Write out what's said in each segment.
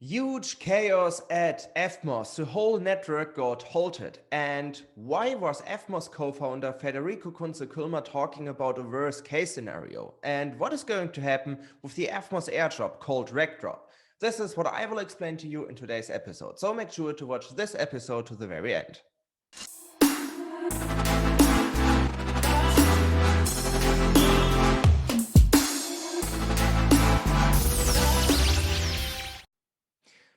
Huge chaos at Evmos. The whole network got halted. And why was Evmos co-founder Federico Kunze-Kulmer talking about a worst case scenario? And what is going to happen with the Evmos airdrop called Regdrop? This is what I will explain to you in today's episode. So make sure to watch this episode to the very end.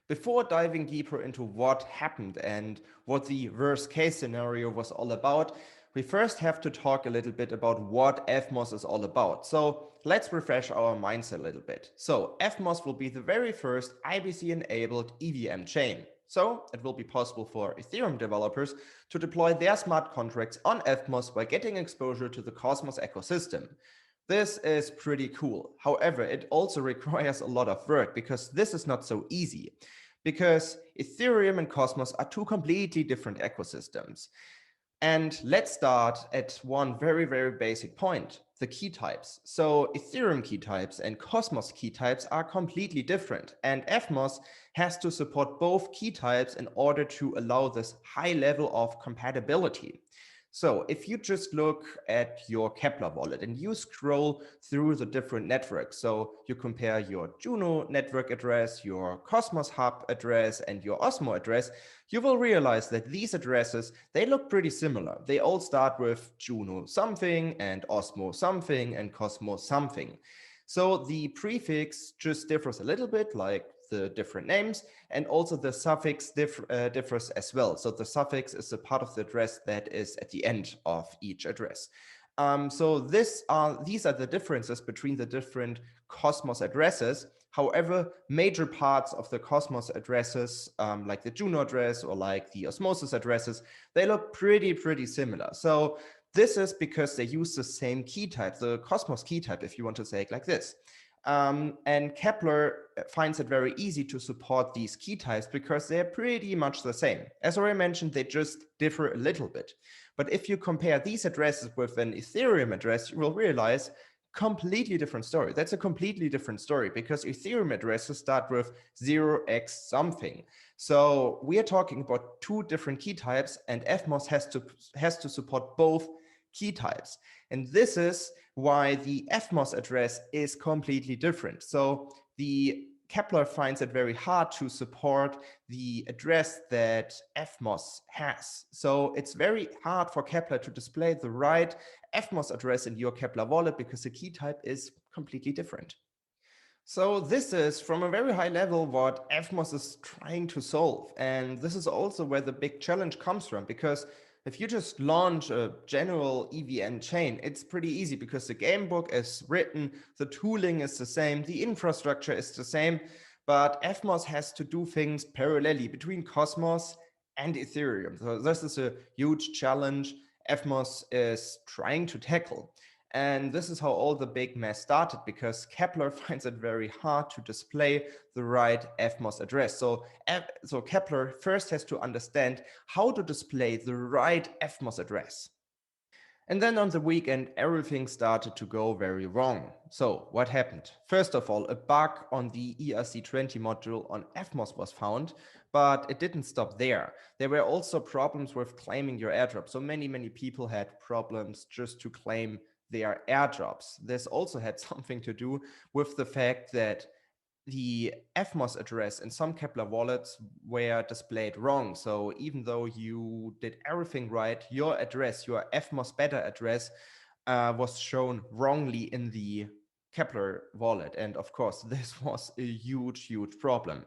Before diving deeper into what happened and what the worst case scenario was all about, we first have to talk a little bit about what Evmos is all about. So let's refresh our minds a little bit. So Evmos will be the very first IBC-enabled EVM chain. So it will be possible for Ethereum developers to deploy their smart contracts on Evmos by getting exposure to the Cosmos ecosystem. This is pretty cool. However, it also requires a lot of work because this is not so easy. Because Ethereum and Cosmos are two completely different ecosystems. And let's start at one very, very basic point, the key types. So Ethereum key types and Cosmos key types are completely different. And Evmos has to support both key types in order to allow this high level of compatibility. So if you just look at your Kepler wallet and you scroll through the different networks, so you compare your Juno network address, your Cosmos hub address, and your Osmo address, you will realize that these addresses, they look pretty similar. They all start with Juno something and Osmo something and Cosmos something. So the prefix just differs a little bit, like the different names, and also the suffix differs as well. So the suffix is a part of the address that is at the end of each address. So these are the differences between the different Cosmos addresses. However, major parts of the Cosmos addresses, like the Juno address or like the Osmosis addresses, they look pretty similar. So this is because they use the same key type, the Cosmos key type, if you want to say it like this. And Kepler finds it very easy to support these key types because they're pretty much the same. As already mentioned, they just differ a little bit. But if you compare these addresses with an Ethereum address, you will realize completely different story. That's a completely different story because Ethereum addresses start with 0x something. So we are talking about two different key types, and Evmos has to support both key types. And this is why the Evmos address is completely different. So the Kepler finds it very hard to support the address that Evmos has. So it's very hard for Kepler to display the right Evmos address in your Kepler wallet because the key type is completely different. So this is from a very high level what Evmos is trying to solve. And this is also where the big challenge comes from, because if you just launch a general EVM chain, it's pretty easy because the game book is written, the tooling is the same, the infrastructure is the same, but Evmos has to do things parallelly between Cosmos and Ethereum. So this is a huge challenge Evmos is trying to tackle. And this is how all the big mess started, because Kepler finds it very hard to display the right Evmos address. So Kepler first has to understand how to display the right Evmos address. And then on the weekend, everything started to go very wrong. So what happened? First of all, a bug on the ERC20 module on Evmos was found, but it didn't stop there. There were also problems with claiming your airdrop. So many people had problems just to claim their airdrops. This also had something to do with the fact that the Evmos address in some Kepler wallets were displayed wrong. So even though you did everything right, your address, your Evmos beta address, was shown wrongly in the Kepler wallet. And of course, this was a huge problem.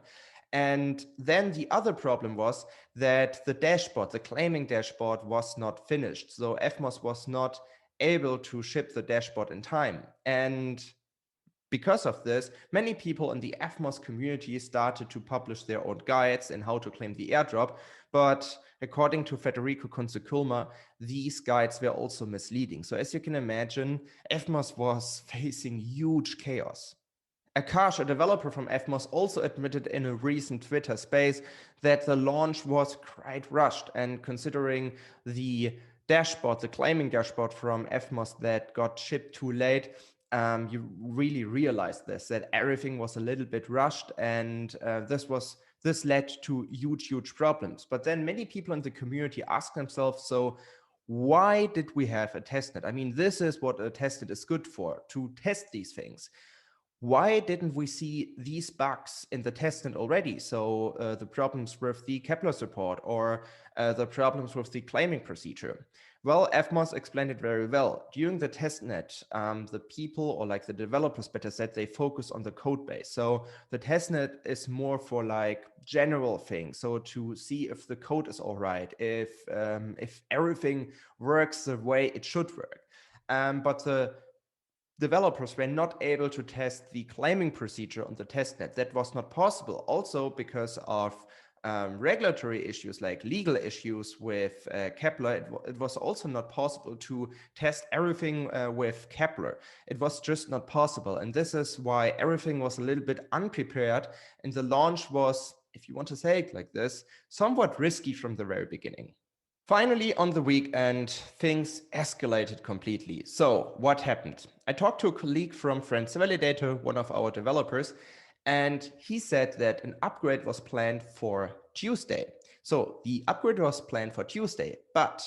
And then the other problem was that the dashboard, the claiming dashboard, was not finished. So Evmos was not able to ship the dashboard in time. And because of this, many people in the Evmos community started to publish their own guides in how to claim the airdrop. But according to Federico Kunze-Kulmer, these guides were also misleading. So as you can imagine, Evmos was facing huge chaos. Akash, a developer from Evmos, also admitted in a recent Twitter space that the launch was quite rushed, and considering the dashboard, the claiming dashboard from Evmos that got shipped too late, you really realized this, that everything was a little bit rushed, and this led to huge problems. But then many people in the community ask themselves, so why did we have a testnet? I mean, this is what a testnet is good for, to test these things. Why didn't we see these bugs in the testnet already? So the problems with the Kepler support, or the problems with the claiming procedure. Well, Evmos explained it very well. During the testnet, the people, or like the developers better said, they focus on the code base. So the testnet is more for like general things. So to see if the code is all right, if everything works the way it should work. But the developers were not able to test the claiming procedure on the testnet. That was not possible, also because of regulatory issues, like legal issues with Kepler. It was also not possible to test everything with Kepler. It was just not possible. And this is why everything was a little bit unprepared. And the launch was, if you want to say it like this, somewhat risky from the very beginning. Finally, on the weekend, things escalated completely. So what happened? I talked to a colleague from Friends Validator, one of our developers, and he said that an upgrade was planned for Tuesday. So the upgrade was planned for Tuesday, but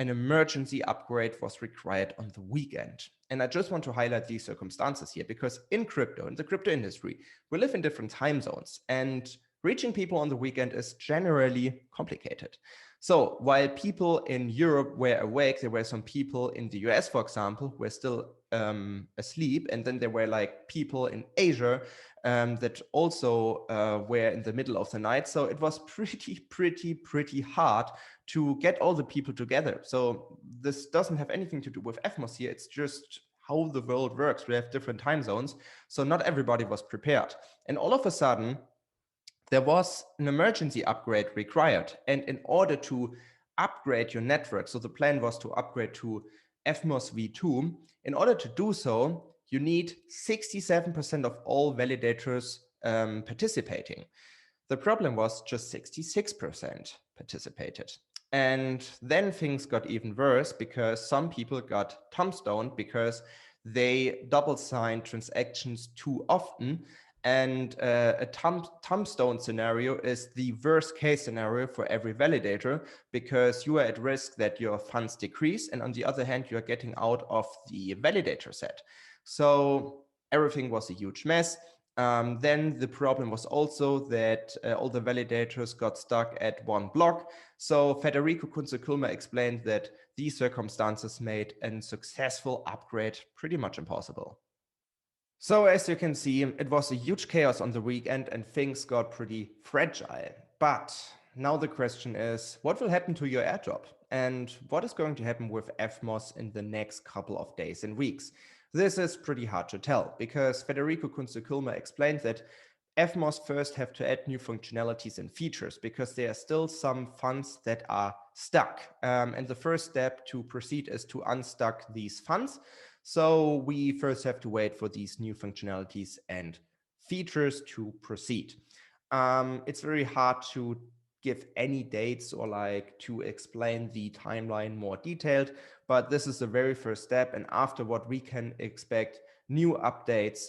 an emergency upgrade was required on the weekend. And I just want to highlight these circumstances here, because in crypto, in the crypto industry, we live in different time zones, and reaching people on the weekend is generally complicated. So while people in Europe were awake, there were some people in the US, for example, who were still asleep. And then there were like people in Asia that also were in the middle of the night. So it was pretty hard to get all the people together. So this doesn't have anything to do with Evmos here. It's just how the world works. We have different time zones. So not everybody was prepared. And all of a sudden, there was an emergency upgrade required. And in order to upgrade your network, so the plan was to upgrade to Evmos v2. In order to do so, you need 67% of all validators participating. The problem was just 66% participated. And then things got even worse, because some people got tombstoned because they double signed transactions too often. And a tombstone scenario is the worst case scenario for every validator, because you are at risk that your funds decrease, and on the other hand, you are getting out of the validator set. So everything was a huge mess. Then the problem was also that all the validators got stuck at one block. So Federico Kunze-Kulmer explained that these circumstances made a successful upgrade pretty much impossible. So as you can see, it was a huge chaos on the weekend, and things got pretty fragile. But now the question is, what will happen to your airdrop? And what is going to happen with Evmos in the next couple of days and weeks? This is pretty hard to tell, because Federico Kunze-Kulmer explained that Evmos first have to add new functionalities and features, because there are still some funds that are stuck. And the first step to proceed is to unstuck these funds. So we first have to wait for these new functionalities and features to proceed. It's very hard to give any dates or like to explain the timeline more detailed, but this is the very first step. And afterward, we can expect new updates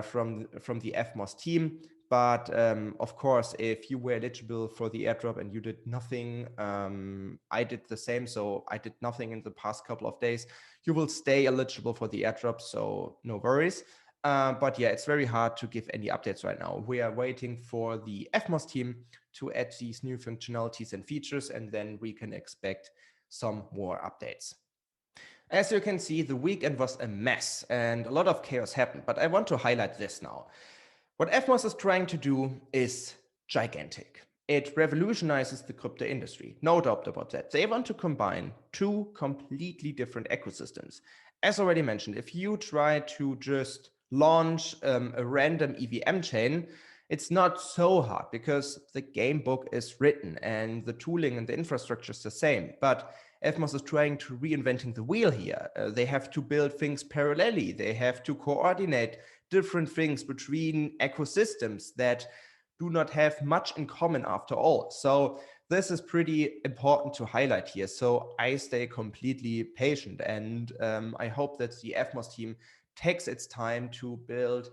from the Evmos team. But of course, if you were eligible for the airdrop and you did nothing, I did the same. So I did nothing in the past couple of days. You will stay eligible for the airdrop, so no worries. But yeah, it's very hard to give any updates right now. We are waiting for the Evmos team to add these new functionalities and features, and then we can expect some more updates. As you can see, the weekend was a mess and a lot of chaos happened, but I want to highlight this now. What Evmos is trying to do is gigantic. It revolutionizes the crypto industry, no doubt about that. They want to combine two completely different ecosystems. As already mentioned, if you try to just launch a random EVM chain, it's not so hard because the game book is written and the tooling and the infrastructure is the same. But Evmos is trying to reinventing the wheel here. They have to build things parallelly. They have to coordinate different things between ecosystems that do not have much in common after all. So this is pretty important to highlight here. So I stay completely patient, and I hope that the Evmos team takes its time to build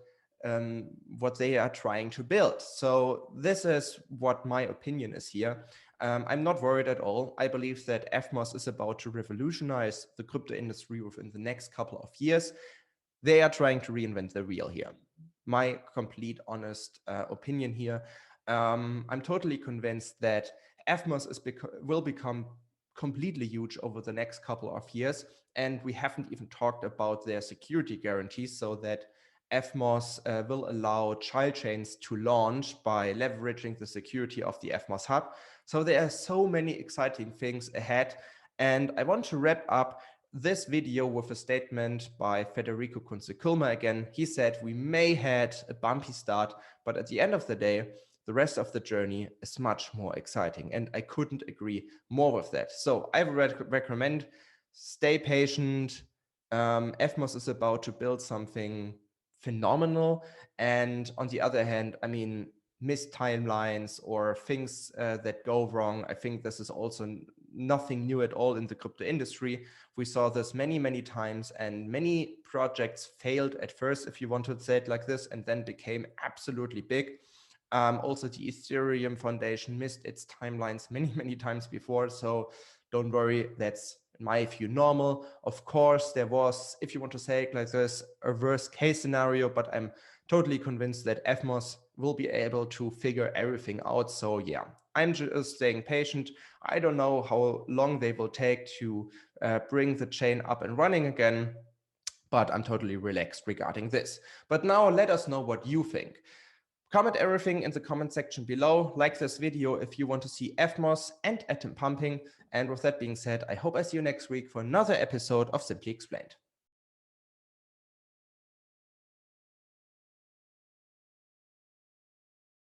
what they are trying to build. So this is what my opinion is here. I'm not worried at all. I believe that Evmos is about to revolutionize the crypto industry within the next couple of years. They are trying to reinvent the wheel here. My complete honest opinion here. I'm totally convinced that Evmos will become completely huge over the next couple of years. And we haven't even talked about their security guarantees, so that Evmos will allow child chains to launch by leveraging the security of the Evmos hub. So there are so many exciting things ahead. And I want to wrap up this video with a statement by Federico Kunze-Kulmer again. He said, "We may had a bumpy start, but at the end of the day, the rest of the journey is much more exciting." And I couldn't agree more with that. So I would recommend stay patient. Evmos is about to build something phenomenal. And on the other hand, I mean, missed timelines or things that go wrong. I think this is also nothing new at all in the crypto industry. We saw this many, many times, and many projects failed at first, if you want to say it like this, and then became absolutely big. Also, the Ethereum Foundation missed its timelines many, many times before. So don't worry, that's, in my view, normal. Of course, there was, if you want to say it like this, a worst case scenario, but I'm totally convinced that Evmos will be able to figure everything out. So yeah, I'm just staying patient. I don't know how long they will take to bring the chain up and running again, but I'm totally relaxed regarding this. But now let us know what you think. Comment everything in the comment section below. Like this video if you want to see Evmos and atom pumping. And with that being said, I hope I see you next week for another episode of Simply Explained.